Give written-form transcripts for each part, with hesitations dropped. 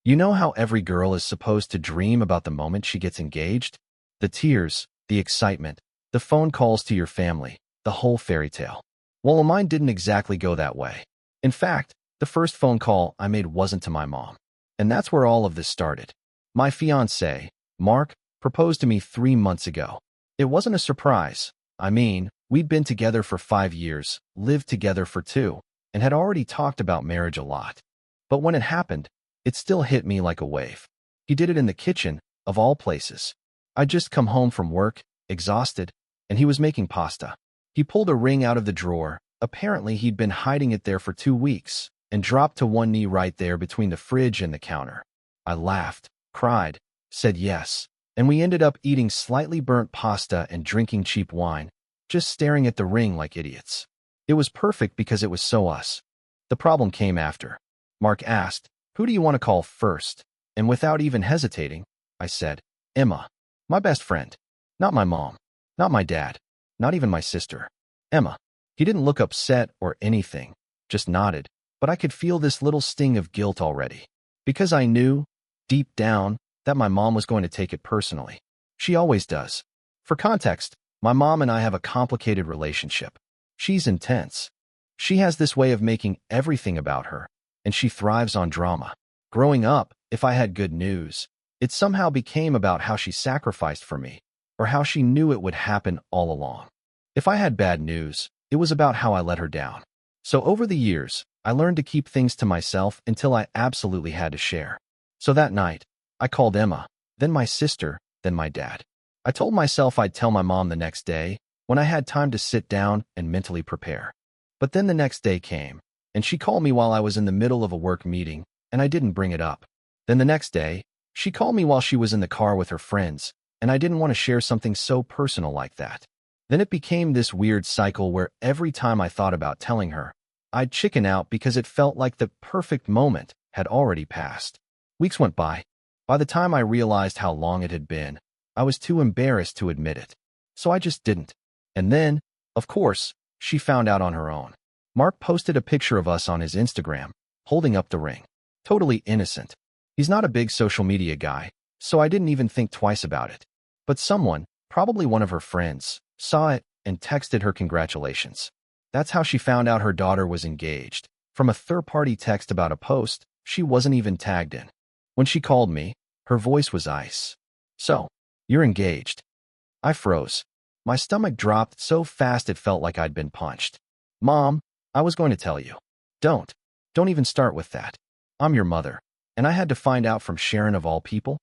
You know how every girl is supposed to dream about the moment she gets engaged? The tears, the excitement, the phone calls to your family, the whole fairy tale. Well, mine didn't exactly go that way. In fact, the first phone call I made wasn't to my mom. And that's where all of this started. My fiancé, Mark, proposed to me 3 months ago. It wasn't a surprise. I mean, we'd been together for 5 years, lived together for 2, and had already talked about marriage a lot. But when it happened, it still hit me like a wave. He did it in the kitchen, of all places. I'd just come home from work, exhausted, and he was making pasta. He pulled a ring out of the drawer. Apparently, he'd been hiding it there for 2 weeks, and dropped to one knee right there between the fridge and the counter. I laughed, cried, said yes, and we ended up eating slightly burnt pasta and drinking cheap wine, just staring at the ring like idiots. It was perfect because it was so us. The problem came after. Mark asked, "Who do you want to call first?" And without even hesitating, I said, "Emma, my best friend. Not my mom, not my dad, not even my sister. Emma." He didn't look upset or anything, just nodded, but I could feel this little sting of guilt already. Because I knew, deep down, that my mom was going to take it personally. She always does. For context, my mom and I have a complicated relationship. She's intense. She has this way of making everything about her, and she thrives on drama. Growing up, if I had good news, it somehow became about how she sacrificed for me, or how she knew it would happen all along. If I had bad news, it was about how I let her down. So over the years, I learned to keep things to myself until I absolutely had to share. So that night, I called Emma, then my sister, then my dad. I told myself I'd tell my mom the next day, when I had time to sit down and mentally prepare. But then the next day came, and she called me while I was in the middle of a work meeting, and I didn't bring it up. Then the next day, she called me while she was in the car with her friends, and I didn't want to share something so personal like that. Then it became this weird cycle where every time I thought about telling her, I'd chicken out because it felt like the perfect moment had already passed. Weeks went by. By the time I realized how long it had been, I was too embarrassed to admit it. So I just didn't. And then, of course, she found out on her own. Mark posted a picture of us on his Instagram, holding up the ring. Totally innocent. He's not a big social media guy, so I didn't even think twice about it. But someone, probably one of her friends, saw it and texted her congratulations. That's how she found out her daughter was engaged, from a third-party text about a post she wasn't even tagged in. When she called me, her voice was ice. "So, you're engaged." I froze. My stomach dropped so fast it felt like I'd been punched. "Mom, I was going to tell you." Don't even start with that. I'm your mother, and I had to find out from Sharon of all people?"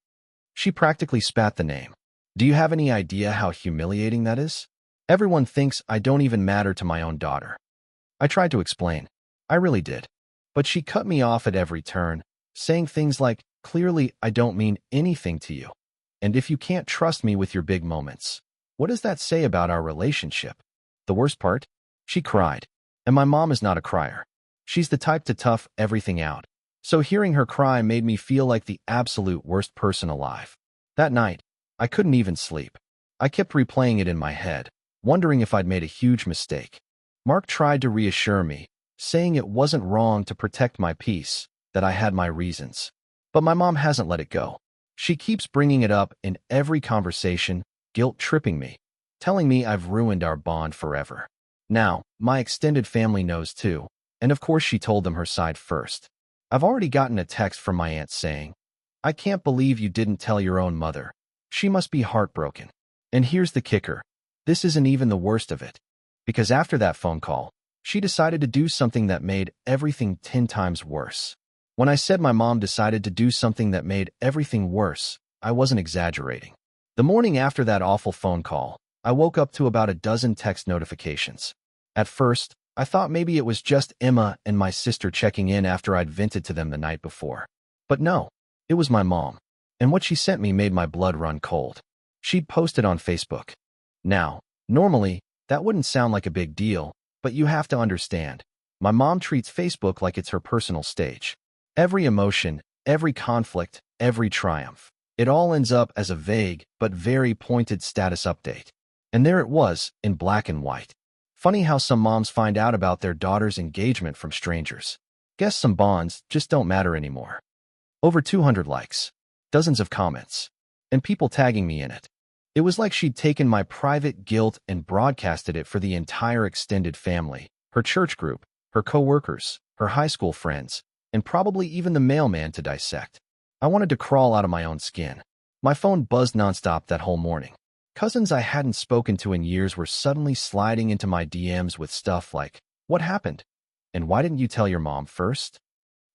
She practically spat the name. "Do you have any idea how humiliating that is? Everyone thinks I don't even matter to my own daughter." I tried to explain. I really did. But she cut me off at every turn, saying things like, "Clearly, I don't mean anything to you. And if you can't trust me with your big moments, what does that say about our relationship?" The worst part? She cried. And my mom is not a crier. She's the type to tough everything out. So hearing her cry made me feel like the absolute worst person alive. That night, I couldn't even sleep. I kept replaying it in my head, wondering if I'd made a huge mistake. Mark tried to reassure me, saying it wasn't wrong to protect my peace, that I had my reasons. But my mom hasn't let it go. She keeps bringing it up in every conversation, guilt-tripping me, telling me I've ruined our bond forever. Now, my extended family knows too, and of course she told them her side first. I've already gotten a text from my aunt saying, "I can't believe you didn't tell your own mother. She must be heartbroken." And here's the kicker. This isn't even the worst of it. Because after that phone call, she decided to do something that made everything 10 times worse. When I said my mom decided to do something that made everything worse, I wasn't exaggerating. The morning after that awful phone call, I woke up to about a dozen text notifications. At first, I thought maybe it was just Emma and my sister checking in after I'd vented to them the night before. But no, it was my mom. And what she sent me made my blood run cold. She'd posted on Facebook. Now, normally, that wouldn't sound like a big deal, but you have to understand. My mom treats Facebook like it's her personal stage. Every emotion, every conflict, every triumph. It all ends up as a vague but very pointed status update. And there it was, in black and white. Funny how some moms find out about their daughter's engagement from strangers. Guess some bonds just don't matter anymore. Over 200 likes. Dozens of comments. And people tagging me in it. It was like she'd taken my private guilt and broadcasted it for the entire extended family, her church group, her coworkers, her high school friends, and probably even the mailman to dissect. I wanted to crawl out of my own skin. My phone buzzed nonstop that whole morning. Cousins I hadn't spoken to in years were suddenly sliding into my DMs with stuff like, "What happened? And why didn't you tell your mom first?"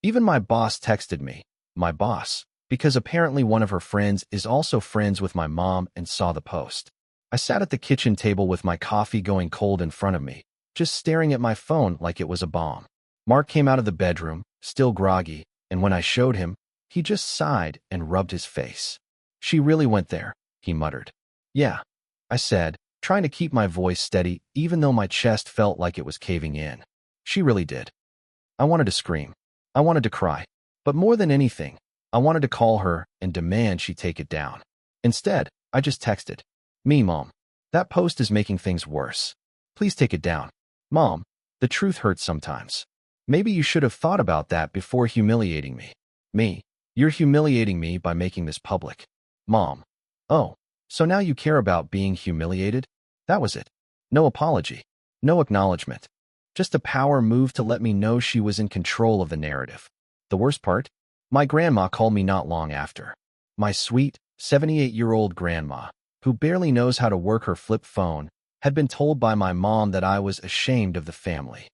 Even my boss texted me, my boss, because apparently one of her friends is also friends with my mom and saw the post. I sat at the kitchen table with my coffee going cold in front of me, just staring at my phone like it was a bomb. Mark came out of the bedroom, still groggy, and when I showed him, he just sighed and rubbed his face. "She really went there," he muttered. "Yeah," I said, trying to keep my voice steady even though my chest felt like it was caving in. "She really did." I wanted to scream. I wanted to cry. But more than anything, I wanted to call her and demand she take it down. Instead, I just texted, "Me, Mom. That post is making things worse. Please take it down. Mom, the truth hurts sometimes. Maybe you should have thought about that before humiliating me." "Me? You're humiliating me by making this public." "Mom. Oh, so now you care about being humiliated?" That was it. No apology. No acknowledgement. Just a power move to let me know she was in control of the narrative. The worst part? My grandma called me not long after. My sweet, 78-year-old grandma, who barely knows how to work her flip phone, had been told by my mom that I was ashamed of the family.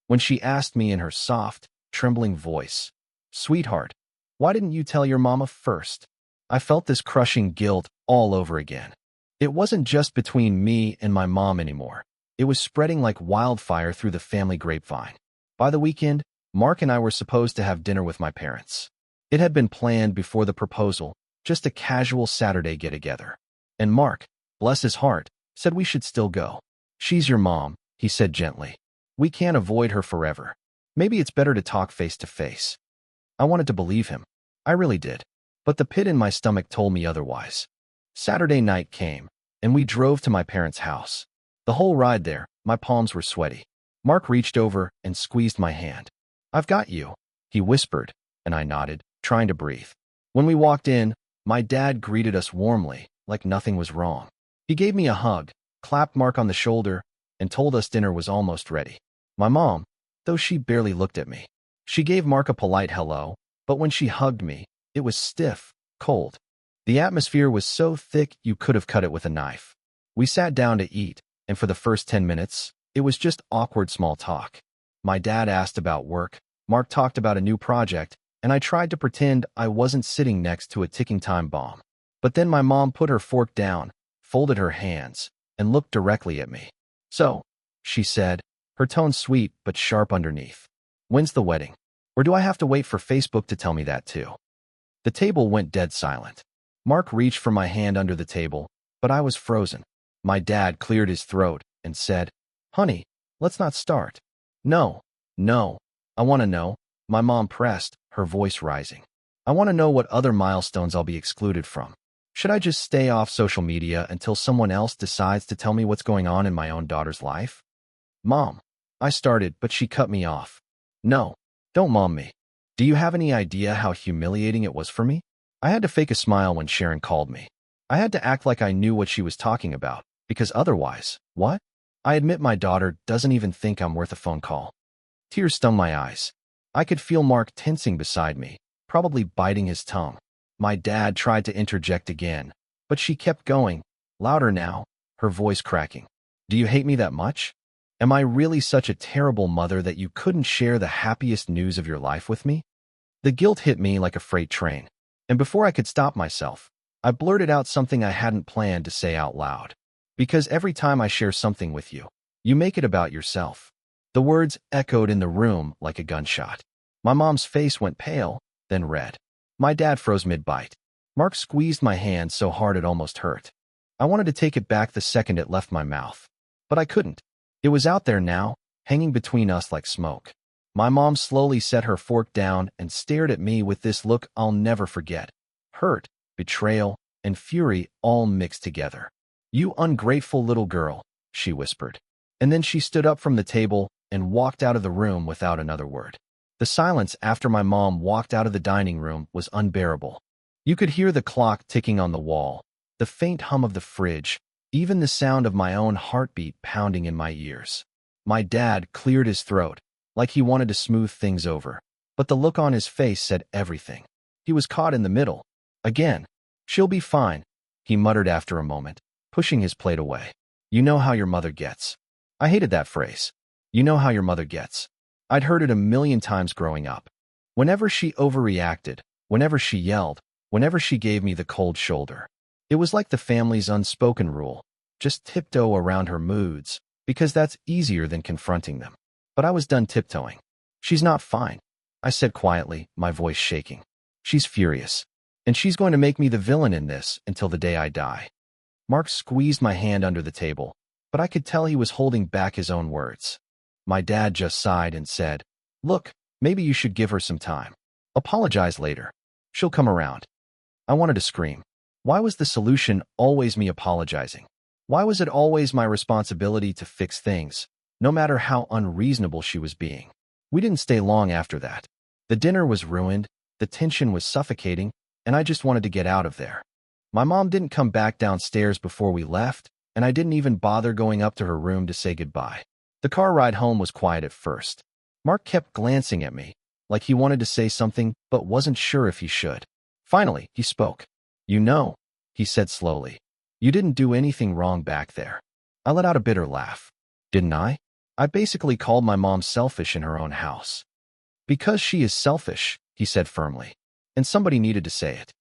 When she asked me in her soft, trembling voice, "Sweetheart, why didn't you tell your mama first?" I felt this crushing guilt all over again. It wasn't just between me and my mom anymore. It was spreading like wildfire through the family grapevine. By the weekend, Mark and I were supposed to have dinner with my parents. It had been planned before the proposal, just a casual Saturday get-together. And Mark, bless his heart, said we should still go. "She's your mom," he said gently. "We can't avoid her forever. Maybe it's better to talk face to face." I wanted to believe him. I really did. But the pit in my stomach told me otherwise. Saturday night came, and we drove to my parents' house. The whole ride there, my palms were sweaty. Mark reached over and squeezed my hand. "I've got you," he whispered, and I nodded, trying to breathe. When we walked in, my dad greeted us warmly, like nothing was wrong. He gave me a hug, clapped Mark on the shoulder, and told us dinner was almost ready. My mom, though she barely looked at me. She gave Mark a polite hello, but when she hugged me, it was stiff, cold. The atmosphere was so thick you could have cut it with a knife. We sat down to eat, and for the first 10 minutes, it was just awkward small talk. My dad asked about work, Mark talked about a new project, and I tried to pretend I wasn't sitting next to a ticking time bomb. But then my mom put her fork down, folded her hands, and looked directly at me. "So," she said, her tone sweet but sharp underneath. "When's the wedding? Or do I have to wait for Facebook to tell me that too?" The table went dead silent. Mark reached for my hand under the table, but I was frozen. My dad cleared his throat and said, "Honey, let's not start." No, I want to know," my mom pressed, her voice rising. "I want to know what other milestones I'll be excluded from. Should I just stay off social media until someone else decides to tell me what's going on in my own daughter's life?" "Mom," I started, but she cut me off. "No, don't mom me. Do you have any idea how humiliating it was for me? I had to fake a smile when Sharon called me. I had to act like I knew what she was talking about, because otherwise, what? I admit my daughter doesn't even think I'm worth a phone call." Tears stung my eyes. I could feel Mark tensing beside me, probably biting his tongue. My dad tried to interject again, but she kept going, louder now, her voice cracking. "Do you hate me that much? Am I really such a terrible mother that you couldn't share the happiest news of your life with me?" The guilt hit me like a freight train, and before I could stop myself, I blurted out something I hadn't planned to say out loud. "Because every time I share something with you, you make it about yourself." The words echoed in the room like a gunshot. My mom's face went pale, then red. My dad froze mid-bite. Mark squeezed my hand so hard it almost hurt. I wanted to take it back the second it left my mouth, but I couldn't. It was out there now, hanging between us like smoke. My mom slowly set her fork down and stared at me with this look I'll never forget. Hurt, betrayal, and fury all mixed together. "You ungrateful little girl," she whispered. And then she stood up from the table and walked out of the room without another word. The silence after my mom walked out of the dining room was unbearable. You could hear the clock ticking on the wall, the faint hum of the fridge, even the sound of my own heartbeat pounding in my ears. My dad cleared his throat, like he wanted to smooth things over, but the look on his face said everything. He was caught in the middle. Again. "She'll be fine," he muttered after a moment, pushing his plate away. "You know how your mother gets." I hated that phrase. "You know how your mother gets." I'd heard it a million times growing up. Whenever she overreacted, whenever she yelled, whenever she gave me the cold shoulder. It was like the family's unspoken rule: just tiptoe around her moods, because that's easier than confronting them. But I was done tiptoeing. "She's not fine," I said quietly, my voice shaking. "She's furious. And she's going to make me the villain in this until the day I die." Mark squeezed my hand under the table, but I could tell he was holding back his own words. My dad just sighed and said, "Look, maybe you should give her some time. Apologize later. She'll come around." I wanted to scream. Why was the solution always me apologizing? Why was it always my responsibility to fix things, no matter how unreasonable she was being? We didn't stay long after that. The dinner was ruined, the tension was suffocating, and I just wanted to get out of there. My mom didn't come back downstairs before we left, and I didn't even bother going up to her room to say goodbye. The car ride home was quiet at first. Mark kept glancing at me, like he wanted to say something but wasn't sure if he should. Finally, he spoke. "You know," he said slowly, "you didn't do anything wrong back there." I let out a bitter laugh. "Didn't I? I basically called my mom selfish in her own house." "Because she is selfish," he said firmly. And somebody needed to say it.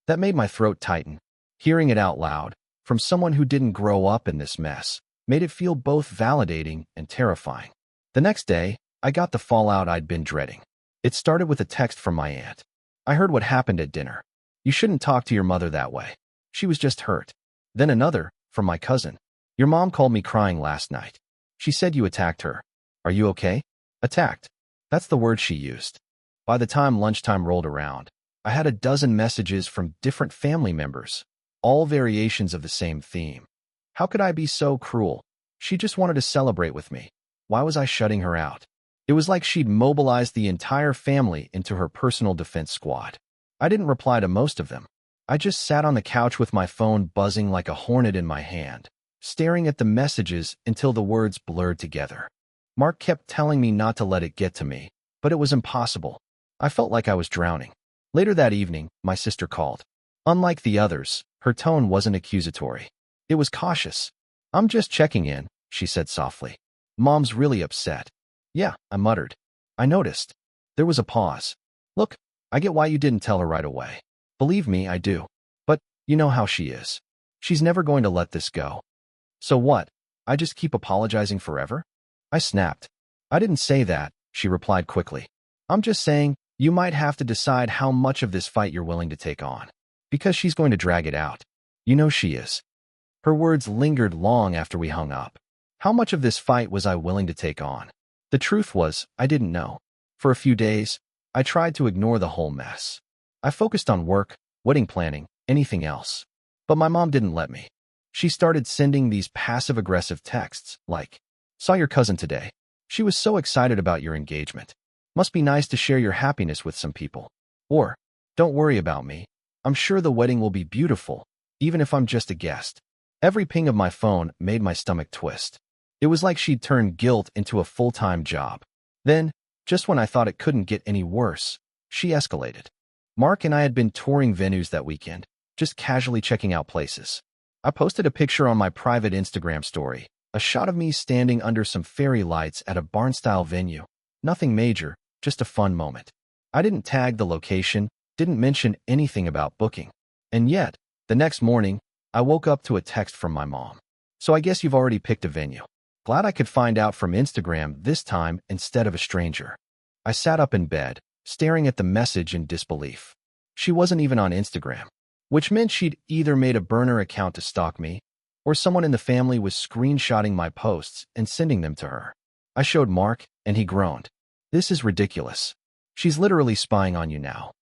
That made my throat tighten. Hearing it out loud, from someone who didn't grow up in this mess, made it feel both validating and terrifying. The next day, I got the fallout I'd been dreading. It started with a text from my aunt. "I heard what happened at dinner. You shouldn't talk to your mother that way. She was just hurt." Then another, from my cousin. "Your mom called me crying last night. She said you attacked her. Are you okay?" Attacked. That's the word she used. By the time lunchtime rolled around, I had a dozen messages from different family members, all variations of the same theme. How could I be so cruel? She just wanted to celebrate with me. Why was I shutting her out? It was like she'd mobilized the entire family into her personal defense squad. I didn't reply to most of them. I just sat on the couch with my phone buzzing like a hornet in my hand, staring at the messages until the words blurred together. Mark kept telling me not to let it get to me, but it was impossible. I felt like I was drowning. Later that evening, my sister called. Unlike the others, her tone wasn't accusatory. It was cautious. "I'm just checking in," she said softly. "Mom's really upset." "Yeah," I muttered. I noticed. There was a pause. "Look, I get why you didn't tell her right away. Believe me, I do. But you know how she is. She's never going to let this go." "So what? I just keep apologizing forever?" I snapped. "I didn't say that," she replied quickly. "I'm just saying, you might have to decide how much of this fight you're willing to take on. Because she's going to drag it out. You know she is." Her words lingered long after we hung up. How much of this fight was I willing to take on? The truth was, I didn't know. For a few days, I tried to ignore the whole mess. I focused on work, wedding planning, anything else. But my mom didn't let me. She started sending these passive-aggressive texts, like, "Saw your cousin today. She was so excited about your engagement. Must be nice to share your happiness with some people." Or, "Don't worry about me. I'm sure the wedding will be beautiful, even if I'm just a guest." Every ping of my phone made my stomach twist. It was like she'd turned guilt into a full-time job. Then, just when I thought it couldn't get any worse, she escalated. Mark and I had been touring venues that weekend, just casually checking out places. I posted a picture on my private Instagram story, a shot of me standing under some fairy lights at a barn-style venue. Nothing major, just a fun moment. I didn't tag the location, didn't mention anything about booking. And yet, the next morning, I woke up to a text from my mom. "So I guess you've already picked a venue. Glad I could find out from Instagram this time instead of a stranger." I sat up in bed, staring at the message in disbelief. She wasn't even on Instagram, which meant she'd either made a burner account to stalk me, or someone in the family was screenshotting my posts and sending them to her. I showed Mark, and he groaned. "This is ridiculous. She's literally spying on you now."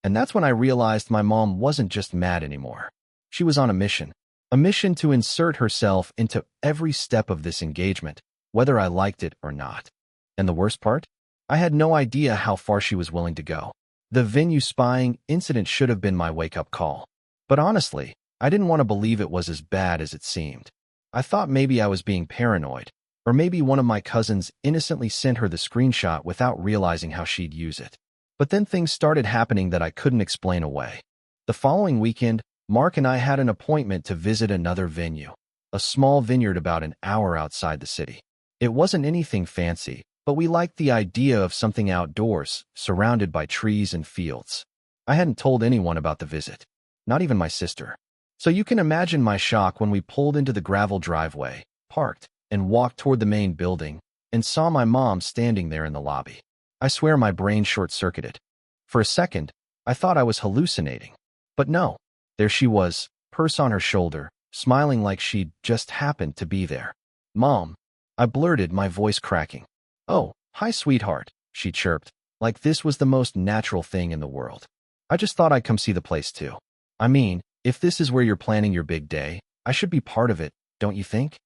And that's when I realized my mom wasn't just mad anymore. She was on a mission to insert herself into every step of this engagement, whether I liked it or not. And the worst part? I had no idea how far she was willing to go. The venue spying incident should have been my wake-up call. But honestly, I didn't want to believe it was as bad as it seemed. I thought maybe I was being paranoid, or maybe one of my cousins innocently sent her the screenshot without realizing how she'd use it. But then things started happening that I couldn't explain away. The following weekend, Mark and I had an appointment to visit another venue, a small vineyard about an hour outside the city. It wasn't anything fancy, but we liked the idea of something outdoors, surrounded by trees and fields. I hadn't told anyone about the visit, not even my sister. So you can imagine my shock when we pulled into the gravel driveway, parked, and walked toward the main building, and saw my mom standing there in the lobby. I swear my brain short-circuited. For a second, I thought I was hallucinating. But no, there she was, purse on her shoulder, smiling like she'd just happened to be there. "Mom," I blurted, my voice cracking. "Oh, hi, sweetheart," she chirped, like this was the most natural thing in the world. "I just thought I'd come see the place too. I mean, if this is where you're planning your big day, I should be part of it, don't you think?"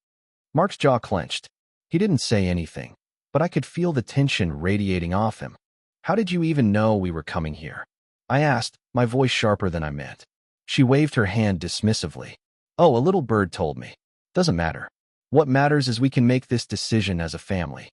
Mark's jaw clenched. He didn't say anything, but I could feel the tension radiating off him. "How did you even know we were coming here?" I asked, my voice sharper than I meant. She waved her hand dismissively. "Oh, a little bird told me. Doesn't matter. What matters is we can make this decision as a family."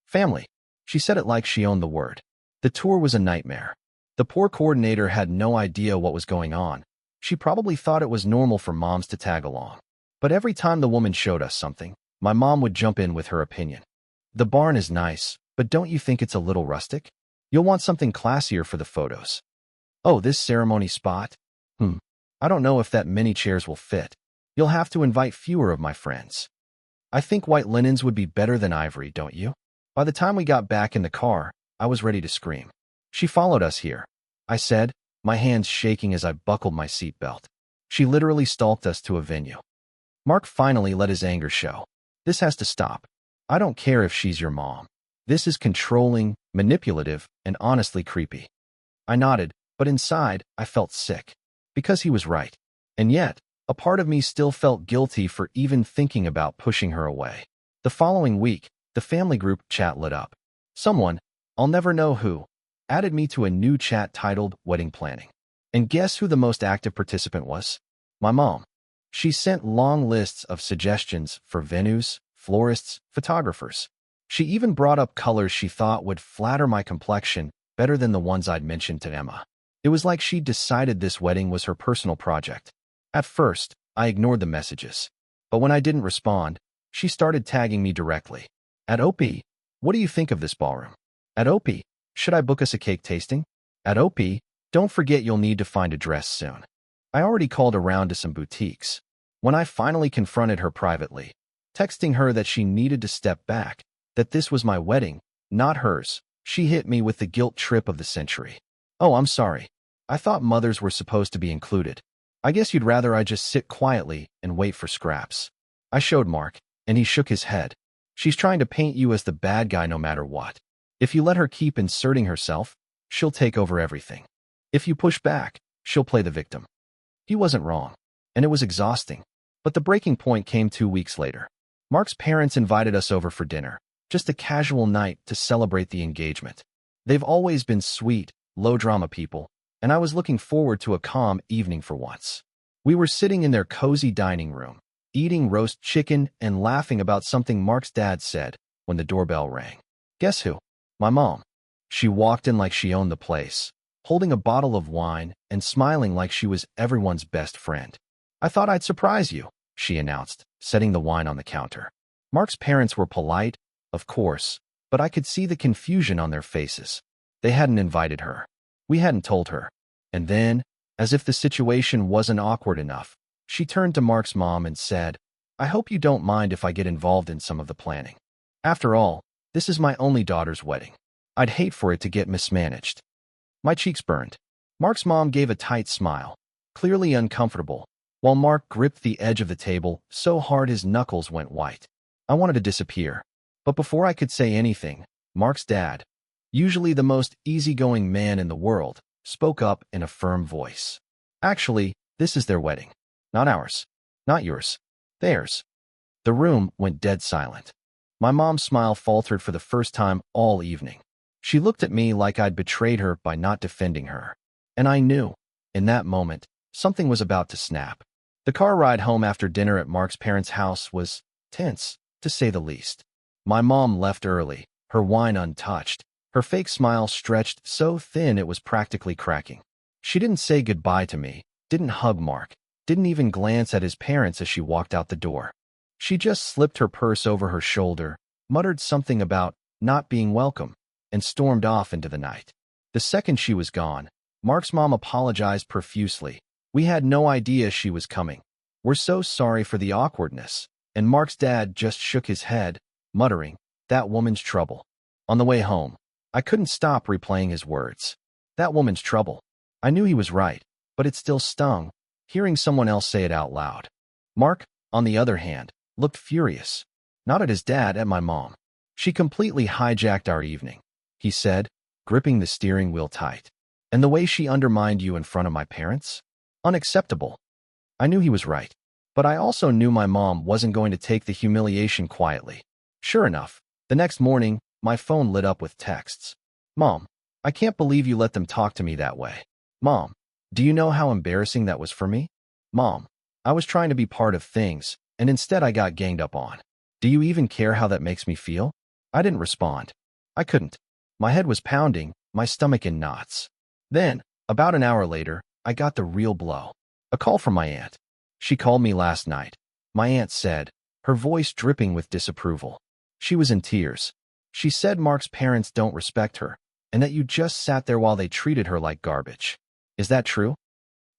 Family. She said it like she owned the word. The tour was a nightmare. The poor coordinator had no idea what was going on. She probably thought it was normal for moms to tag along. But every time the woman showed us something, my mom would jump in with her opinion. "The barn is nice, but don't you think it's a little rustic? You'll want something classier for the photos." "Oh, this ceremony spot? I don't know if that many chairs will fit. You'll have to invite fewer of my friends." "I think white linens would be better than ivory, don't you?" By the time we got back in the car, I was ready to scream. "She followed us here," I said, my hands shaking as I buckled my seatbelt. "She literally stalked us to a venue." Mark finally let his anger show. "This has to stop. I don't care if she's your mom. This is controlling, manipulative, and honestly creepy." I nodded, but inside, I felt sick. Because he was right. And yet, a part of me still felt guilty for even thinking about pushing her away. The following week, the family group chat lit up. Someone, I'll never know who, added me to a new chat titled Wedding Planning. And guess who the most active participant was? My mom. She sent long lists of suggestions for venues, florists, photographers. She even brought up colors she thought would flatter my complexion better than the ones I'd mentioned to Emma. It was like she'd decided this wedding was her personal project. At first, I ignored the messages. But when I didn't respond, she started tagging me directly. "At OP, what do you think of this ballroom? At OP, should I book us a cake tasting? At OP, don't forget you'll need to find a dress soon." I already called around to some boutiques. When I finally confronted her privately, texting her that she needed to step back, that this was my wedding, not hers, she hit me with the guilt trip of the century. "Oh, I'm sorry. I thought mothers were supposed to be included. I guess you'd rather I just sit quietly and wait for scraps." I showed Mark, and he shook his head. "She's trying to paint you as the bad guy no matter what. If you let her keep inserting herself, she'll take over everything. If you push back, she'll play the victim." He wasn't wrong, and it was exhausting. But the breaking point came 2 weeks later. Mark's parents invited us over for dinner, just a casual night to celebrate the engagement. They've always been sweet, low-drama people, and I was looking forward to a calm evening for once. We were sitting in their cozy dining room, eating roast chicken and laughing about something Mark's dad said when the doorbell rang. Guess who? My mom. She walked in like she owned the place, holding a bottle of wine and smiling like she was everyone's best friend. "I thought I'd surprise you," she announced, setting the wine on the counter. Mark's parents were polite, of course, but I could see the confusion on their faces. They hadn't invited her. We hadn't told her. And then, as if the situation wasn't awkward enough, she turned to Mark's mom and said, "I hope you don't mind if I get involved in some of the planning. After all, this is my only daughter's wedding. I'd hate for it to get mismanaged." My cheeks burned. Mark's mom gave a tight smile, clearly uncomfortable, while Mark gripped the edge of the table so hard his knuckles went white. I wanted to disappear. But before I could say anything, Mark's dad, usually the most easygoing man in the world, spoke up in a firm voice. "Actually, this is their wedding. Not ours. Not yours. Theirs." The room went dead silent. My mom's smile faltered for the first time all evening. She looked at me like I'd betrayed her by not defending her. And I knew, in that moment, something was about to snap. The car ride home after dinner at Mark's parents' house was tense, to say the least. My mom left early, her wine untouched, her fake smile stretched so thin it was practically cracking. She didn't say goodbye to me, didn't hug Mark, didn't even glance at his parents as she walked out the door. She just slipped her purse over her shoulder, muttered something about not being welcome, and stormed off into the night. The second she was gone, Mark's mom apologized profusely. We had no idea she was coming. We're so sorry for the awkwardness. And Mark's dad just shook his head, muttering, that woman's trouble. On the way home, I couldn't stop replaying his words. That woman's trouble. I knew he was right, but it still stung, hearing someone else say it out loud. Mark, on the other hand, looked furious. Not at his dad, at my mom. She completely hijacked our evening, he said, gripping the steering wheel tight. And the way she undermined you in front of my parents? Unacceptable. I knew he was right, but I also knew my mom wasn't going to take the humiliation quietly. Sure enough, the next morning, my phone lit up with texts. Mom, I can't believe you let them talk to me that way. Mom, do you know how embarrassing that was for me? Mom, I was trying to be part of things, and instead I got ganged up on. Do you even care how that makes me feel? I didn't respond. I couldn't. My head was pounding, my stomach in knots. Then, about an hour later, I got the real blow. A call from my aunt. She called me last night. My aunt said, her voice dripping with disapproval. She was in tears. She said Mark's parents don't respect her, and that you just sat there while they treated her like garbage. Is that true?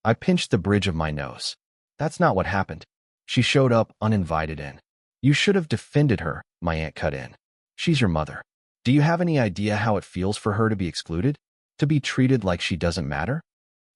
I pinched the bridge of my nose. That's not what happened. She showed up uninvited in. You should have defended her, my aunt cut in. She's your mother. Do you have any idea how it feels for her to be excluded? To be treated like she doesn't matter?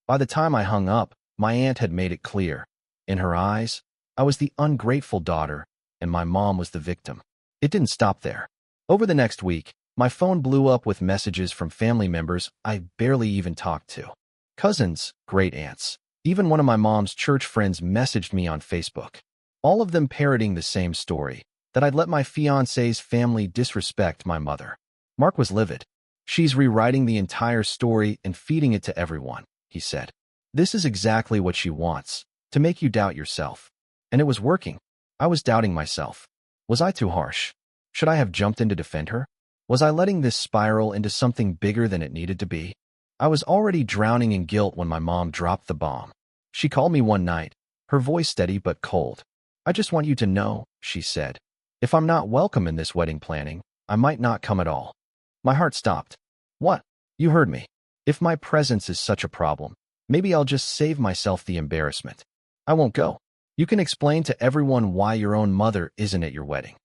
By the time I hung up, my aunt had made it clear. In her eyes, I was the ungrateful daughter, and my mom was the victim. It didn't stop there. Over the next week, my phone blew up with messages from family members I barely even talked to. Cousins, great aunts, even one of my mom's church friends messaged me on Facebook. All of them parroting the same story, that I'd let my fiancé's family disrespect my mother. Mark was livid. She's rewriting the entire story and feeding it to everyone, he said. This is exactly what she wants, to make you doubt yourself. And it was working. I was doubting myself. Was I too harsh? Should I have jumped in to defend her? Was I letting this spiral into something bigger than it needed to be? I was already drowning in guilt when my mom dropped the bomb. She called me one night, her voice steady but cold. I just want you to know, she said. If I'm not welcome in this wedding planning, I might not come at all. My heart stopped. What? You heard me. If my presence is such a problem, maybe I'll just save myself the embarrassment. I won't go. You can explain to everyone why your own mother isn't at your wedding.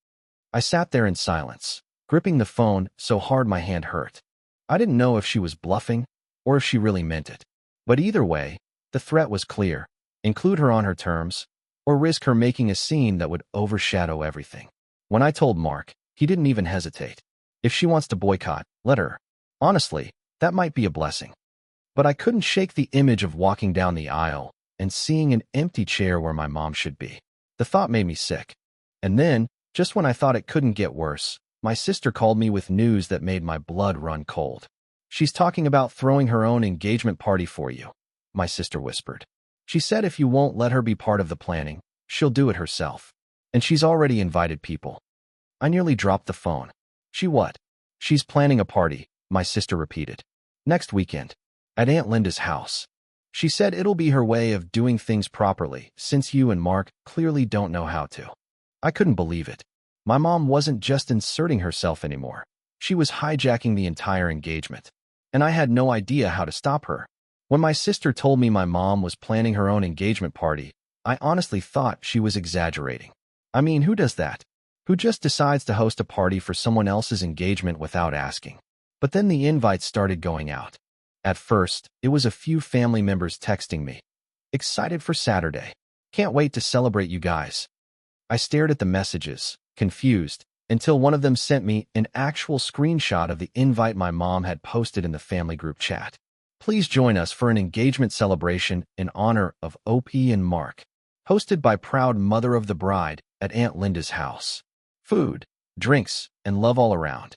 I sat there in silence, gripping the phone so hard my hand hurt. I didn't know if she was bluffing or if she really meant it. But either way, the threat was clear. Include her on her terms, or risk her making a scene that would overshadow everything. When I told Mark, he didn't even hesitate. If she wants to boycott, let her. Honestly, that might be a blessing. But I couldn't shake the image of walking down the aisle and seeing an empty chair where my mom should be. The thought made me sick. And then, just when I thought it couldn't get worse, my sister called me with news that made my blood run cold. She's talking about throwing her own engagement party for you, my sister whispered. She said if you won't let her be part of the planning, she'll do it herself. And she's already invited people. I nearly dropped the phone. She what? She's planning a party, my sister repeated. Next weekend. At Aunt Linda's house. She said it'll be her way of doing things properly, since you and Mark clearly don't know how to. I couldn't believe it. My mom wasn't just inserting herself anymore. She was hijacking the entire engagement. And I had no idea how to stop her. When my sister told me my mom was planning her own engagement party, I honestly thought she was exaggerating. I mean, who does that? Who just decides to host a party for someone else's engagement without asking? But then the invites started going out. At first, it was a few family members texting me. Excited for Saturday. Can't wait to celebrate you guys. I stared at the messages, confused, until one of them sent me an actual screenshot of the invite my mom had posted in the family group chat. Please join us for an engagement celebration in honor of OP and Mark, hosted by proud mother of the bride at Aunt Linda's house. Food, drinks, and love all around.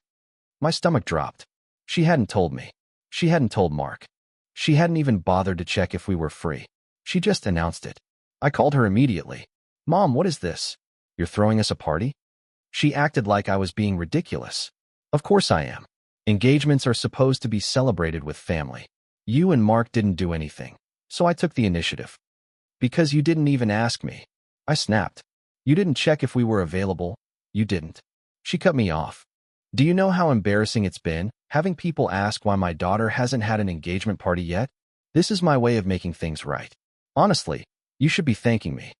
My stomach dropped. She hadn't told me. She hadn't told Mark. She hadn't even bothered to check if we were free. She just announced it. I called her immediately. Mom, what is this? You're throwing us a party? She acted like I was being ridiculous. Of course I am. Engagements are supposed to be celebrated with family. You and Mark didn't do anything, so I took the initiative. Because you didn't even ask me. I snapped. You didn't check if we were available. You didn't. She cut me off. Do you know how embarrassing it's been, having people ask why my daughter hasn't had an engagement party yet? This is my way of making things right. Honestly, you should be thanking me.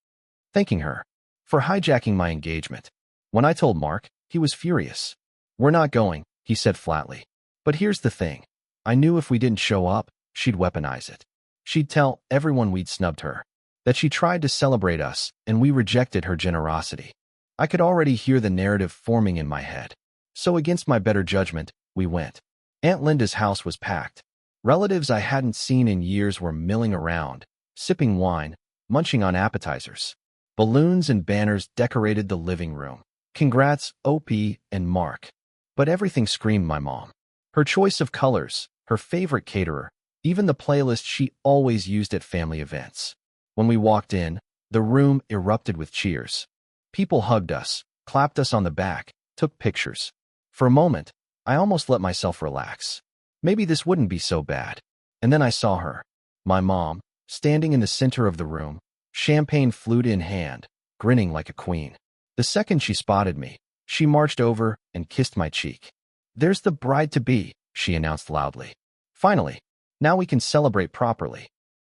Thanking her. For hijacking my engagement. When I told Mark, he was furious. We're not going, he said flatly. But here's the thing. I knew if we didn't show up, she'd weaponize it. She'd tell everyone we'd snubbed her. That she tried to celebrate us, and we rejected her generosity. I could already hear the narrative forming in my head. So against my better judgment, we went. Aunt Linda's house was packed. Relatives I hadn't seen in years were milling around, sipping wine, munching on appetizers. Balloons and banners decorated the living room. Congrats, OP and Mark. But everything screamed my mom. Her choice of colors, her favorite caterer, even the playlist she always used at family events. When we walked in, the room erupted with cheers. People hugged us, clapped us on the back, took pictures. For a moment, I almost let myself relax. Maybe this wouldn't be so bad. And then I saw her, my mom, standing in the center of the room, champagne flute in hand, grinning like a queen. The second she spotted me, she marched over and kissed my cheek. There's the bride-to-be, she announced loudly. Finally, now we can celebrate properly.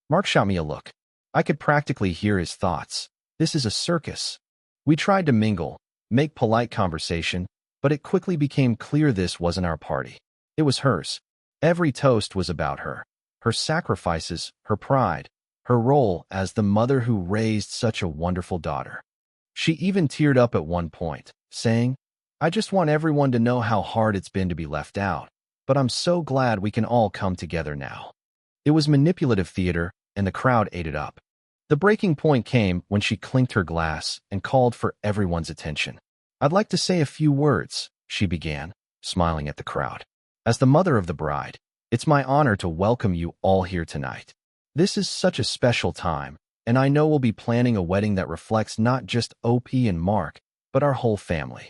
Mark shot me a look. I could practically hear his thoughts. This is a circus. We tried to mingle, make polite conversation, but it quickly became clear this wasn't our party. It was hers. Every toast was about her. Her sacrifices, her pride, her role as the mother who raised such a wonderful daughter. She even teared up at one point, saying, I just want everyone to know how hard it's been to be left out, but I'm so glad we can all come together now. It was manipulative theater, and the crowd ate it up. The breaking point came when she clinked her glass and called for everyone's attention. I'd like to say a few words, she began, smiling at the crowd. As the mother of the bride, it's my honor to welcome you all here tonight. This is such a special time, and I know we'll be planning a wedding that reflects not just OP and Mark, but our whole family.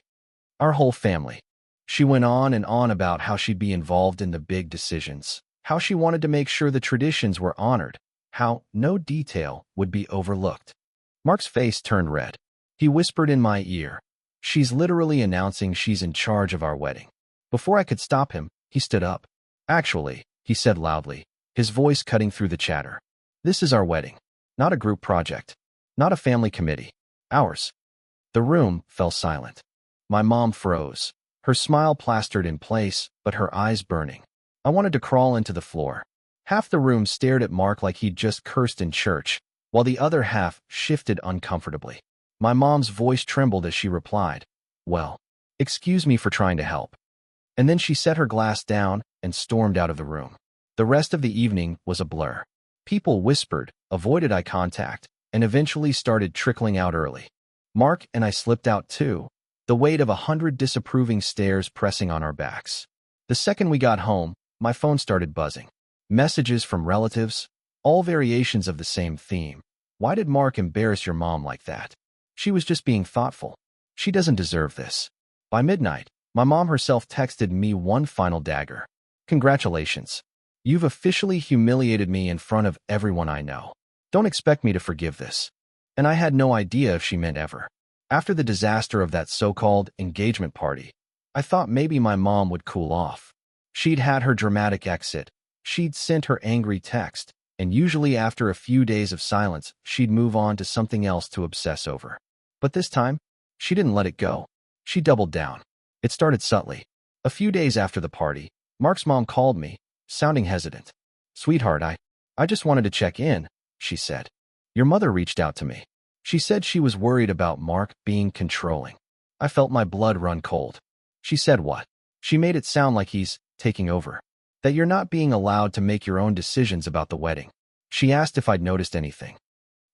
Our whole family. She went on and on about how she'd be involved in the big decisions, how she wanted to make sure the traditions were honored, how no detail would be overlooked. Mark's face turned red. He whispered in my ear, She's literally announcing she's in charge of our wedding. Before I could stop him, he stood up. Actually, he said loudly, his voice cutting through the chatter. This is our wedding. Not a group project. Not a family committee. Ours. The room fell silent. My mom froze, her smile plastered in place, but her eyes burning. I wanted to crawl into the floor. Half the room stared at Mark like he'd just cursed in church, while the other half shifted uncomfortably. My mom's voice trembled as she replied, Well, excuse me for trying to help. And then she set her glass down and stormed out of the room. The rest of the evening was a blur. People whispered, avoided eye contact, and eventually started trickling out early. Mark and I slipped out too, the weight of 100 disapproving stares pressing on our backs. The second we got home, my phone started buzzing. Messages from relatives, all variations of the same theme. Why did Mark embarrass your mom like that? She was just being thoughtful. She doesn't deserve this. By midnight, my mom herself texted me one final dagger. Congratulations. You've officially humiliated me in front of everyone I know. Don't expect me to forgive this. And I had no idea if she meant ever. After the disaster of that so-called engagement party, I thought maybe my mom would cool off. She'd had her dramatic exit. She'd sent her angry text, and usually after a few days of silence, she'd move on to something else to obsess over. But this time, she didn't let it go. She doubled down. It started subtly. A few days after the party, Mark's mom called me, sounding hesitant. Sweetheart, I just wanted to check in, she said. Your mother reached out to me. She said she was worried about Mark being controlling. I felt my blood run cold. She said what? She made it sound like he's taking over. That you're not being allowed to make your own decisions about the wedding. She asked if I'd noticed anything.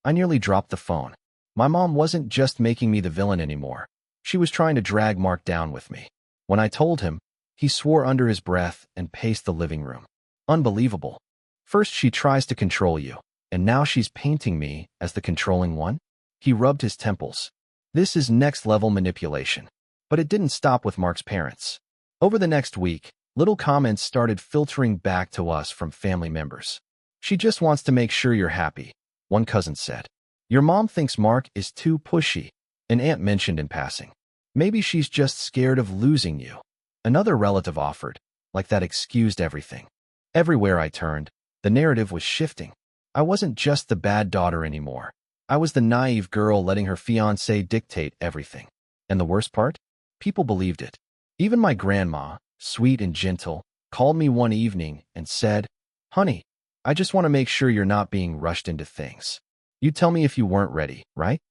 I nearly dropped the phone. My mom wasn't just making me the villain anymore. She was trying to drag Mark down with me. When I told him, He swore under his breath and paced the living room. Unbelievable. First she tries to control you, and now she's painting me as the controlling one? He rubbed his temples. This is next-level manipulation. But it didn't stop with Mark's parents. Over the next week, little comments started filtering back to us from family members. She just wants to make sure you're happy, one cousin said. Your mom thinks Mark is too pushy, an aunt mentioned in passing. Maybe she's just scared of losing you. Another relative offered, like that excused everything. Everywhere I turned, the narrative was shifting. I wasn't just the bad daughter anymore. I was the naive girl letting her fiancé dictate everything. And the worst part? People believed it. Even my grandma, sweet and gentle, called me one evening and said, "Honey, I just want to make sure you're not being rushed into things. You'd tell me if you weren't ready, right?"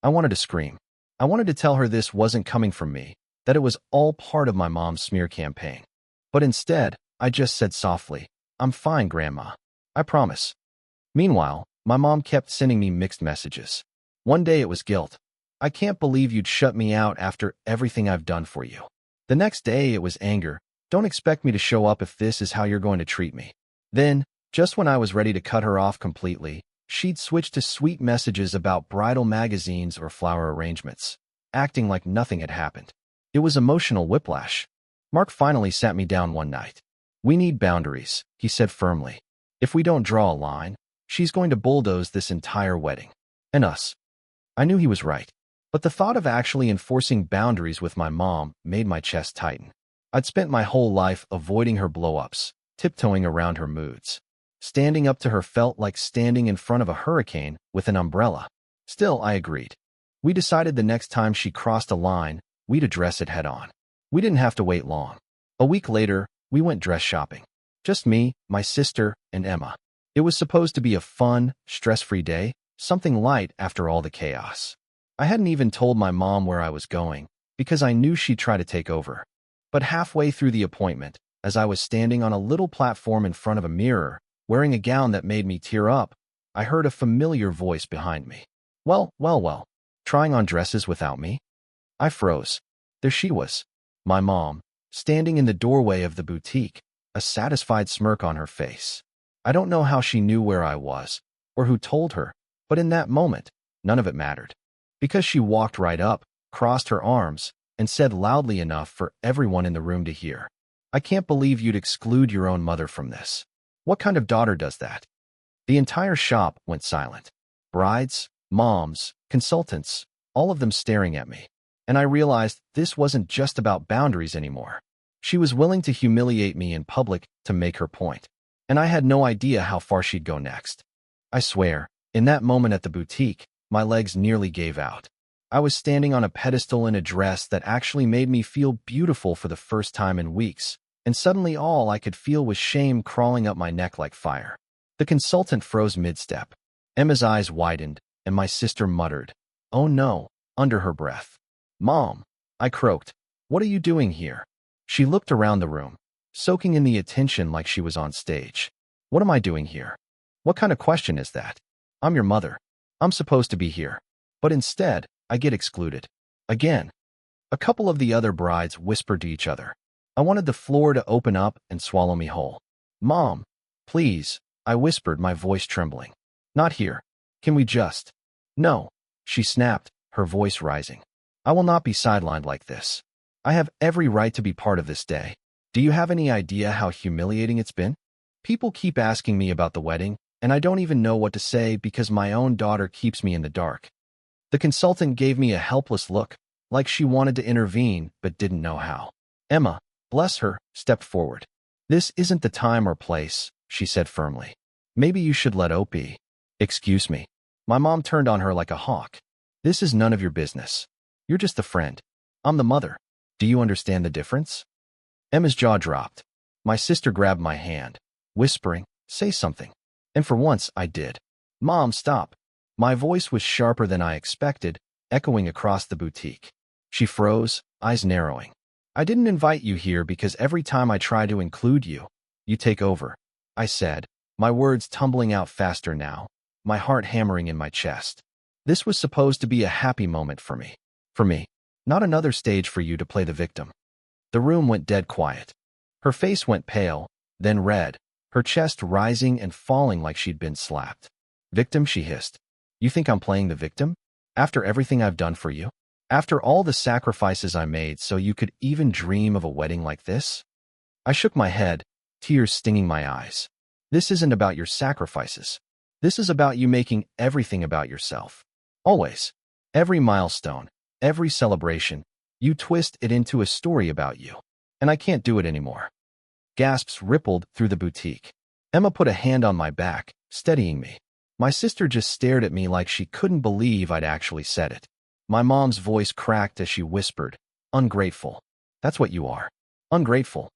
I wanted to scream. I wanted to tell her this wasn't coming from me, that it was all part of my mom's smear campaign. But instead, I just said softly, "I'm fine, Grandma. I promise." Meanwhile, my mom kept sending me mixed messages. One day it was guilt. "I can't believe you'd shut me out after everything I've done for you." The next day it was anger. "Don't expect me to show up if this is how you're going to treat me." Then, just when I was ready to cut her off completely, she'd switch to sweet messages about bridal magazines or flower arrangements, acting like nothing had happened. It was emotional whiplash. Mark finally sat me down one night. "We need boundaries," he said firmly. "If we don't draw a line, she's going to bulldoze this entire wedding. And us." I knew he was right. But the thought of actually enforcing boundaries with my mom made my chest tighten. I'd spent my whole life avoiding her blow-ups, tiptoeing around her moods. Standing up to her felt like standing in front of a hurricane with an umbrella. Still, I agreed. We decided the next time she crossed a line, we'd address it head-on. We didn't have to wait long. A week later, we went dress shopping. Just me, my sister, and Emma. It was supposed to be a fun, stress-free day, something light after all the chaos. I hadn't even told my mom where I was going, because I knew she'd try to take over. But halfway through the appointment, as I was standing on a little platform in front of a mirror, wearing a gown that made me tear up, I heard a familiar voice behind me. Well, trying on dresses without me?" I froze. There she was, my mom, standing in the doorway of the boutique, a satisfied smirk on her face. I don't know how she knew where I was, or who told her, but in that moment, none of it mattered. Because she walked right up, crossed her arms, and said loudly enough for everyone in the room to hear, "I can't believe you'd exclude your own mother from this. What kind of daughter does that?" The entire shop went silent. Brides, moms, consultants, all of them staring at me. And I realized this wasn't just about boundaries anymore. She was willing to humiliate me in public to make her point. And I had no idea how far she'd go next. I swear, in that moment at the boutique, my legs nearly gave out. I was standing on a pedestal in a dress that actually made me feel beautiful for the first time in weeks, and suddenly all I could feel was shame crawling up my neck like fire. The consultant froze mid-step. Emma's eyes widened, and my sister muttered, "Oh no," under her breath. "Mom," I croaked, "what are you doing here?" She looked around the room, soaking in the attention like she was on stage. "What am I doing here? What kind of question is that? I'm your mother. I'm supposed to be here. But instead, I get excluded. Again." A couple of the other brides whispered to each other. I wanted the floor to open up and swallow me whole. "Mom, please," I whispered, my voice trembling. "Not here. Can we just—" "No," she snapped, her voice rising. "I will not be sidelined like this. I have every right to be part of this day. Do you have any idea how humiliating it's been? People keep asking me about the wedding, and I don't even know what to say because my own daughter keeps me in the dark." The consultant gave me a helpless look, like she wanted to intervene but didn't know how. Emma, bless her, stepped forward. "This isn't the time or place," she said firmly. "Maybe you should let Opie." "Excuse me." My mom turned on her like a hawk. "This is none of your business. You're just the friend. I'm the mother. Do you understand the difference?" Emma's jaw dropped. My sister grabbed my hand, whispering, "Say something." And for once, I did. "Mom, stop." My voice was sharper than I expected, echoing across the boutique. She froze, eyes narrowing. "I didn't invite you here because every time I try to include you, you take over," I said, my words tumbling out faster now, my heart hammering in my chest. This was supposed to be a happy moment for me. For me. Not another stage for you to play the victim. The room went dead quiet. Her face went pale, then red, her chest rising and falling like she'd been slapped. "Victim," she hissed. "You think I'm playing the victim? After everything I've done for you? After all the sacrifices I made so you could even dream of a wedding like this?" I shook my head, tears stinging my eyes. "This isn't about your sacrifices. This is about you making everything about yourself. Always. Every milestone, every celebration, you twist it into a story about you. And I can't do it anymore." Gasps rippled through the boutique. Emma put a hand on my back, steadying me. My sister just stared at me like she couldn't believe I'd actually said it. My mom's voice cracked as she whispered, "Ungrateful. That's what you are. Ungrateful."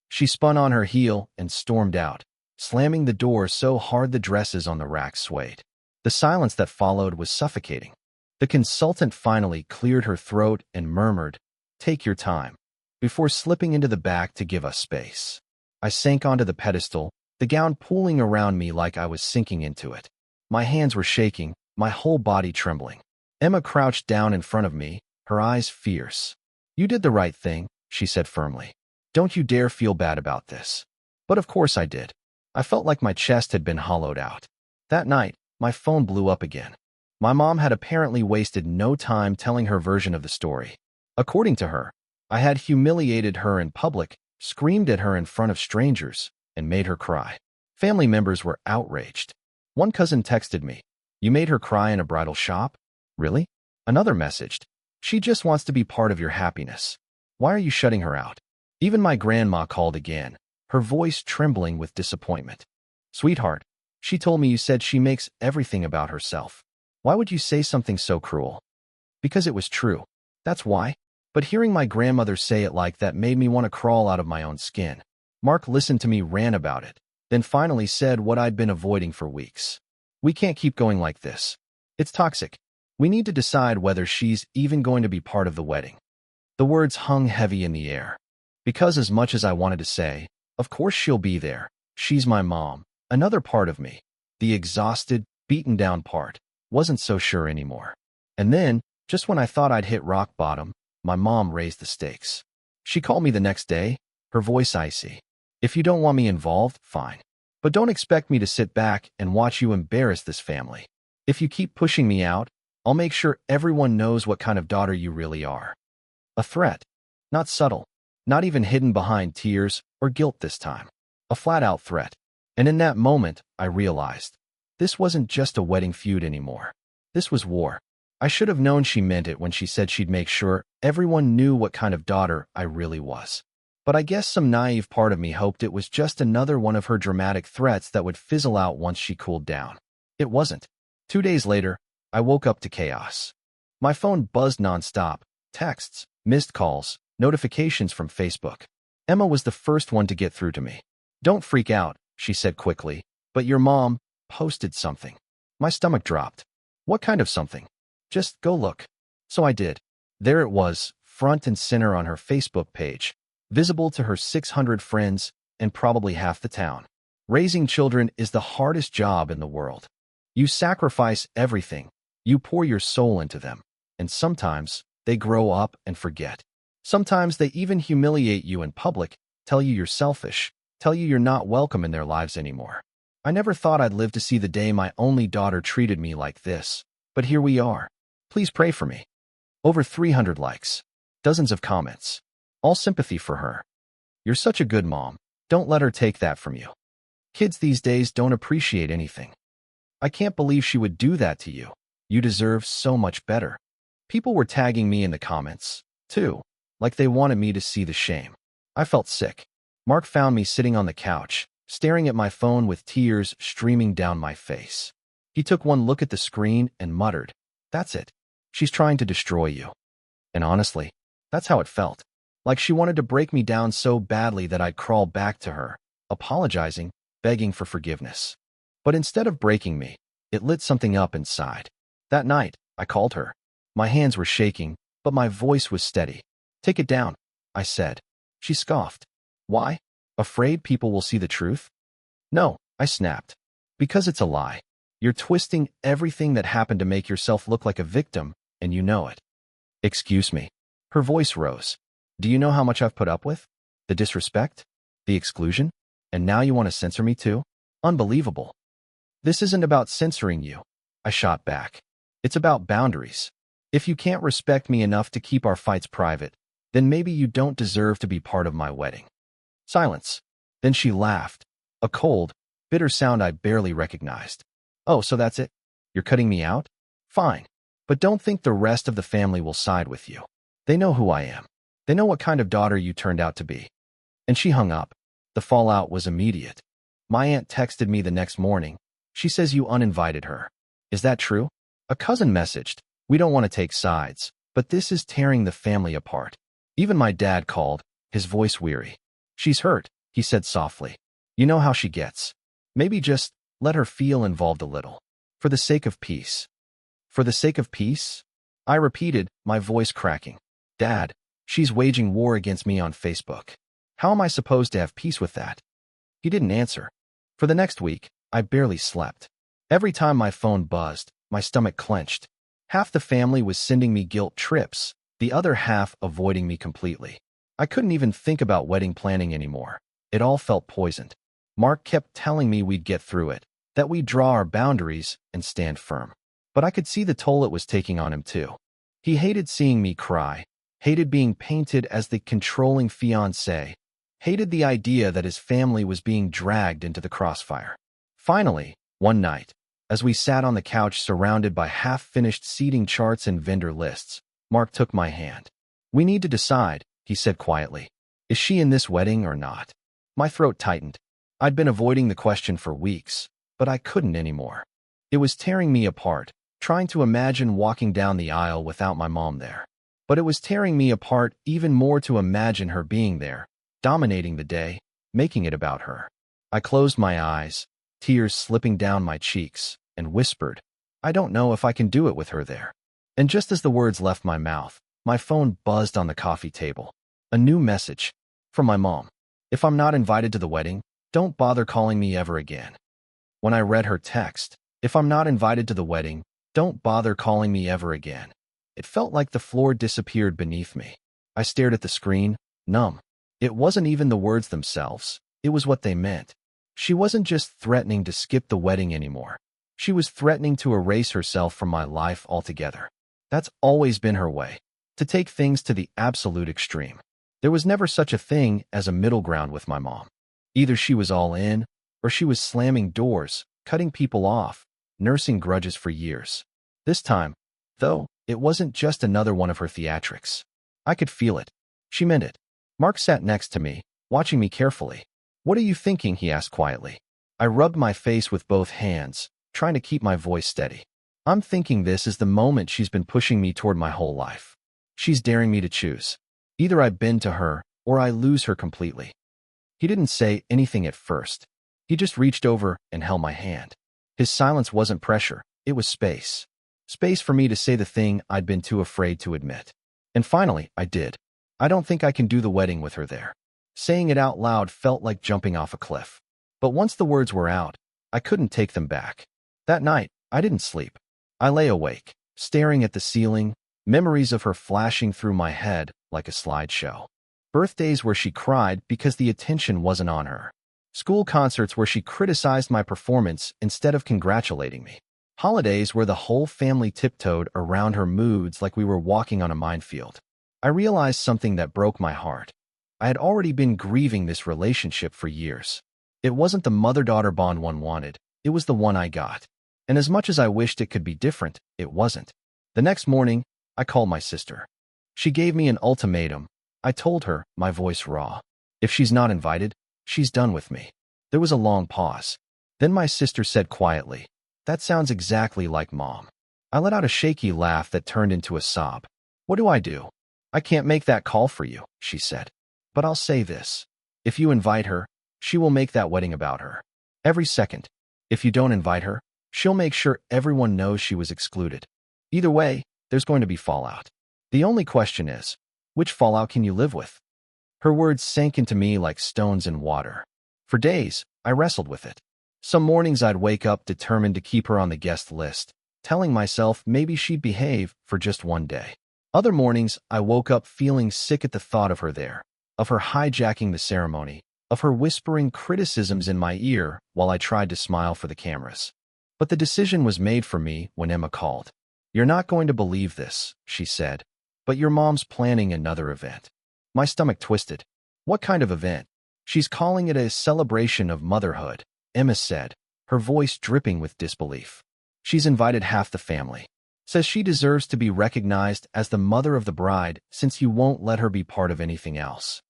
She spun on her heel and stormed out, slamming the door so hard the dresses on the rack swayed. The silence that followed was suffocating. The consultant finally cleared her throat and murmured, "Take your time," before slipping into the back to give us space. I sank onto the pedestal, the gown pulling around me like I was sinking into it. My hands were shaking, my whole body trembling. Emma crouched down in front of me, her eyes fierce. "You did the right thing," she said firmly. "Don't you dare feel bad about this." But of course I did. I felt like my chest had been hollowed out. That night, my phone blew up again. My mom had apparently wasted no time telling her version of the story. According to her, I had humiliated her in public, screamed at her in front of strangers, and made her cry. Family members were outraged. One cousin texted me, "You made her cry in a bridal shop?" "Really?" Another messaged, "She just wants to be part of your happiness. Why are you shutting her out?" Even my grandma called again, her voice trembling with disappointment. "Sweetheart, she told me you said she makes everything about herself. Why would you say something so cruel?" Because it was true. That's why. But hearing my grandmother say it like that made me want to crawl out of my own skin. Mark listened to me rant about it, then finally said what I'd been avoiding for weeks. "We can't keep going like this. It's toxic. We need to decide whether she's even going to be part of the wedding." The words hung heavy in the air. Because as much as I wanted to say, "Of course she'll be there. She's my mom," another part of me, the exhausted, beaten down part, wasn't so sure anymore. And then, just when I thought I'd hit rock bottom, my mom raised the stakes. She called me the next day, her voice icy. "If you don't want me involved, fine. But don't expect me to sit back and watch you embarrass this family. If you keep pushing me out, I'll make sure everyone knows what kind of daughter you really are." A threat. Not subtle. Not even hidden behind tears or guilt this time. A flat-out threat. And in that moment, I realized, this wasn't just a wedding feud anymore. This was war. I should have known she meant it when she said she'd make sure everyone knew what kind of daughter I really was. But I guess some naive part of me hoped it was just another one of her dramatic threats that would fizzle out once she cooled down. It wasn't. 2 days later, I woke up to chaos. My phone buzzed nonstop. Texts, missed calls, notifications from Facebook. Emma was the first one to get through to me. "Don't freak out," she said quickly, "but your mom posted something." My stomach dropped. "What kind of something?" "Just go look." So I did. There it was, front and center on her Facebook page, visible to her 600 friends and probably half the town. Raising children is the hardest job in the world. You sacrifice everything. You pour your soul into them. And sometimes they grow up and forget. Sometimes they even humiliate you in public, tell you you're selfish, tell you you're not welcome in their lives anymore. I never thought I'd live to see the day my only daughter treated me like this, but here we are. Please pray for me. Over 300 likes. Dozens of comments. All sympathy for her. "You're such a good mom. Don't let her take that from you. Kids these days don't appreciate anything. I can't believe she would do that to you. You deserve so much better." People were tagging me in the comments, too, like they wanted me to see the shame. I felt sick. Mark found me sitting on the couch, staring at my phone with tears streaming down my face. He took one look at the screen and muttered, "That's it. She's trying to destroy you." And honestly, that's how it felt. Like she wanted to break me down so badly that I'd crawl back to her, apologizing, begging for forgiveness. But instead of breaking me, it lit something up inside. That night, I called her. My hands were shaking, but my voice was steady. "Take it down," I said. She scoffed. "Why? Afraid people will see the truth?" "No," I snapped. "Because it's a lie. You're twisting everything that happened to make yourself look like a victim, and you know it." "Excuse me." Her voice rose. Do you know how much I've put up with? The disrespect? The exclusion? And now you want to censor me too? Unbelievable. This isn't about censoring you, I shot back. It's about boundaries. If you can't respect me enough to keep our fights private, then maybe you don't deserve to be part of my wedding. Silence. Then she laughed, a cold, bitter sound I barely recognized. Oh, so that's it? You're cutting me out? Fine. But don't think the rest of the family will side with you. They know who I am. They know what kind of daughter you turned out to be. And she hung up. The fallout was immediate. My aunt texted me the next morning. She says you uninvited her. Is that true? A cousin messaged. We don't want to take sides, but this is tearing the family apart. Even my dad called, his voice weary. She's hurt, he said softly. You know how she gets. Maybe just let her feel involved a little. For the sake of peace. For the sake of peace? I repeated, my voice cracking. Dad, she's waging war against me on Facebook. How am I supposed to have peace with that? He didn't answer. For the next week, I barely slept. Every time my phone buzzed, my stomach clenched. Half the family was sending me guilt trips, the other half avoiding me completely. I couldn't even think about wedding planning anymore. It all felt poisoned. Mark kept telling me we'd get through it, that we'd draw our boundaries and stand firm. But I could see the toll it was taking on him too. He hated seeing me cry, hated being painted as the controlling fiancé, hated the idea that his family was being dragged into the crossfire. Finally, one night, as we sat on the couch surrounded by half-finished seating charts and vendor lists, Mark took my hand. We need to decide, he said quietly. Is she in this wedding or not? My throat tightened. I'd been avoiding the question for weeks, but I couldn't anymore. It was tearing me apart, trying to imagine walking down the aisle without my mom there. But it was tearing me apart even more to imagine her being there, dominating the day, making it about her. I closed my eyes, tears slipping down my cheeks, and whispered, I don't know if I can do it with her there. And just as the words left my mouth, my phone buzzed on the coffee table. A new message. From my mom. If I'm not invited to the wedding, don't bother calling me ever again. When I read her text, if I'm not invited to the wedding, don't bother calling me ever again. It felt like the floor disappeared beneath me. I stared at the screen, numb. It wasn't even the words themselves. It was what they meant. She wasn't just threatening to skip the wedding anymore. She was threatening to erase herself from my life altogether. That's always been her way, to take things to the absolute extreme. There was never such a thing as a middle ground with my mom. Either she was all in, or she was slamming doors, cutting people off, nursing grudges for years. This time, though, it wasn't just another one of her theatrics. I could feel it. She meant it. Mark sat next to me, watching me carefully. What are you thinking? He asked quietly. I rubbed my face with both hands, trying to keep my voice steady. I'm thinking this is the moment she's been pushing me toward my whole life. She's daring me to choose. Either I bend to her, or I lose her completely. He didn't say anything at first. He just reached over and held my hand. His silence wasn't pressure, it was space. Space for me to say the thing I'd been too afraid to admit. And finally, I did. I don't think I can do the wedding with her there. Saying it out loud felt like jumping off a cliff. But once the words were out, I couldn't take them back. That night, I didn't sleep. I lay awake, staring at the ceiling, memories of her flashing through my head like a slideshow. Birthdays where she cried because the attention wasn't on her. School concerts where she criticized my performance instead of congratulating me. Holidays where the whole family tiptoed around her moods like we were walking on a minefield. I realized something that broke my heart. I had already been grieving this relationship for years. It wasn't the mother-daughter bond one wanted, it was the one I got. And as much as I wished it could be different, it wasn't. The next morning, I called my sister. She gave me an ultimatum. I told her, my voice raw. If she's not invited, she's done with me. There was a long pause. Then my sister said quietly, that sounds exactly like Mom. I let out a shaky laugh that turned into a sob. What do I do? I can't make that call for you, she said. But I'll say this. If you invite her, she will make that wedding about her. Every second. If you don't invite her, she'll make sure everyone knows she was excluded. Either way, there's going to be fallout. The only question is, which fallout can you live with? Her words sank into me like stones in water. For days, I wrestled with it. Some mornings I'd wake up determined to keep her on the guest list, telling myself maybe she'd behave for just one day. Other mornings, I woke up feeling sick at the thought of her there, of her hijacking the ceremony, of her whispering criticisms in my ear while I tried to smile for the cameras. But the decision was made for me when Emma called. "You're not going to believe this," she said, "but your mom's planning another event." My stomach twisted. "What kind of event?" "She's calling it a celebration of motherhood," Emma said, her voice dripping with disbelief. "She's invited half the family. Says she deserves to be recognized as the mother of the bride since you won't let her be part of anything else."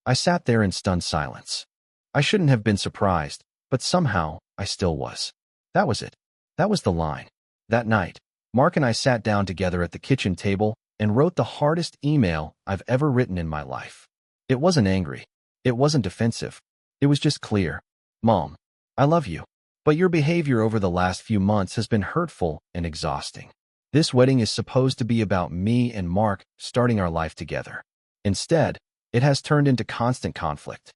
I sat there in stunned silence. I shouldn't have been surprised, but somehow I still was. That was it. That was the line. That night, Mark and I sat down together at the kitchen table and wrote the hardest email I've ever written in my life. It wasn't angry. It wasn't defensive. It was just clear. "Mom, I love you, but your behavior over the last few months has been hurtful and exhausting. This wedding is supposed to be about me and Mark starting our life together. Instead, it has turned into constant conflict.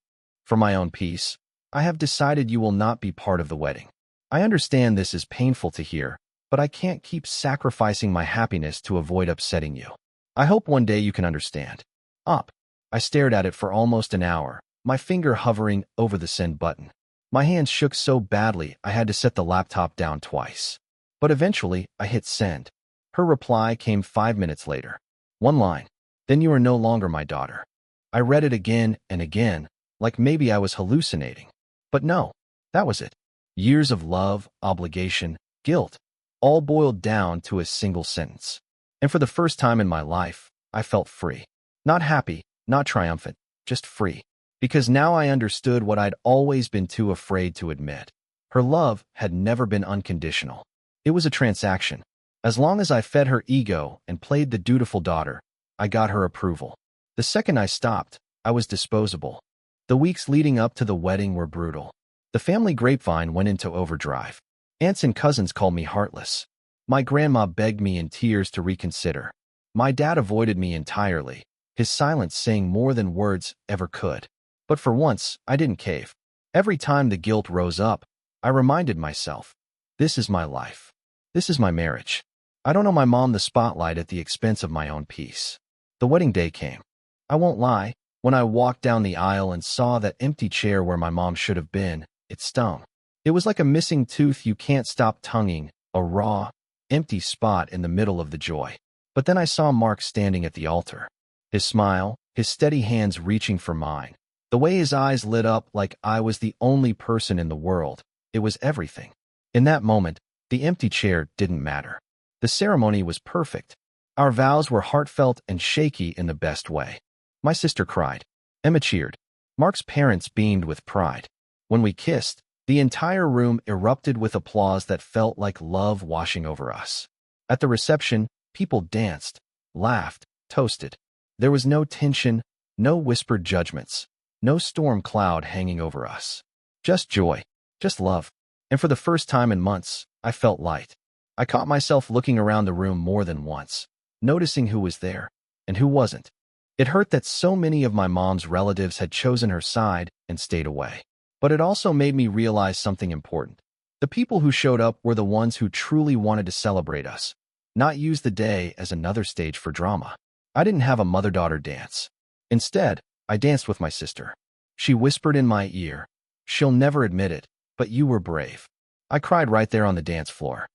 For my own peace, I have decided you will not be part of the wedding. I understand this is painful to hear, but I can't keep sacrificing my happiness to avoid upsetting you. I hope one day you can understand." Up. I stared at it for almost an hour, my finger hovering over the send button. My hands shook so badly I had to set the laptop down twice. But eventually, I hit send. Her reply came 5 minutes later. One line. "Then you are no longer my daughter." I read it again and again, like maybe I was hallucinating. But no, that was it. Years of love, obligation, guilt, all boiled down to a single sentence. And for the first time in my life, I felt free. Not happy, not triumphant, just free. Because now I understood what I'd always been too afraid to admit. Her love had never been unconditional. It was a transaction. As long as I fed her ego and played the dutiful daughter, I got her approval. The second I stopped, I was disposable. The weeks leading up to the wedding were brutal. The family grapevine went into overdrive. Aunts and cousins called me heartless. My grandma begged me in tears to reconsider. My dad avoided me entirely, his silence saying more than words ever could. But for once, I didn't cave. Every time the guilt rose up, I reminded myself, this is my life. This is my marriage. I don't owe my mom the spotlight at the expense of my own peace. The wedding day came. I won't lie, when I walked down the aisle and saw that empty chair where my mom should have been, it stung. It was like a missing tooth you can't stop tonguing, a raw, empty spot in the middle of the joy. But then I saw Mark standing at the altar. His smile, his steady hands reaching for mine. The way his eyes lit up like I was the only person in the world. It was everything. In that moment, the empty chair didn't matter. The ceremony was perfect. Our vows were heartfelt and shaky in the best way. My sister cried. Emma cheered. Mark's parents beamed with pride. When we kissed, the entire room erupted with applause that felt like love washing over us. At the reception, people danced, laughed, toasted. There was no tension, no whispered judgments, no storm cloud hanging over us. Just joy, just love. And for the first time in months, I felt light. I caught myself looking around the room more than once, noticing who was there and who wasn't. It hurt that so many of my mom's relatives had chosen her side and stayed away. But it also made me realize something important. The people who showed up were the ones who truly wanted to celebrate us, not use the day as another stage for drama. I didn't have a mother-daughter dance. Instead, I danced with my sister. She whispered in my ear, "She'll never admit it, but you were brave." I cried right there on the dance floor.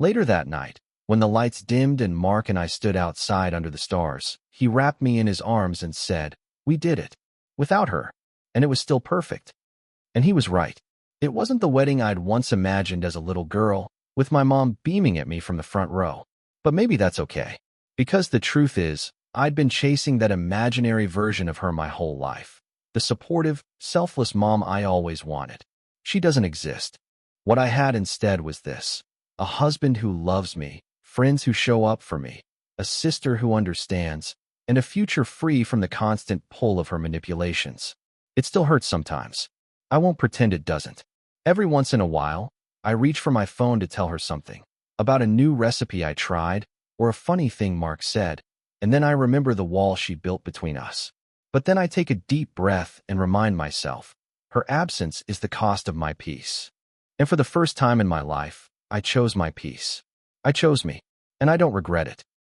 Later that night, when the lights dimmed and Mark and I stood outside under the stars, he wrapped me in his arms and said, "We did it. Without her. And it was still perfect." And he was right. It wasn't the wedding I'd once imagined as a little girl, with my mom beaming at me from the front row. But maybe that's okay. Because the truth is, I'd been chasing that imaginary version of her my whole life. The supportive, selfless mom I always wanted. She doesn't exist. What I had instead was this. A husband who loves me, friends who show up for me, a sister who understands, and a future free from the constant pull of her manipulations. It still hurts sometimes. I won't pretend it doesn't. Every once in a while, I reach for my phone to tell her something, about a new recipe I tried, or a funny thing Mark said, and then I remember the wall she built between us. But then I take a deep breath and remind myself, her absence is the cost of my peace. And for the first time in my life, I chose my peace. I chose me, and I don't regret it.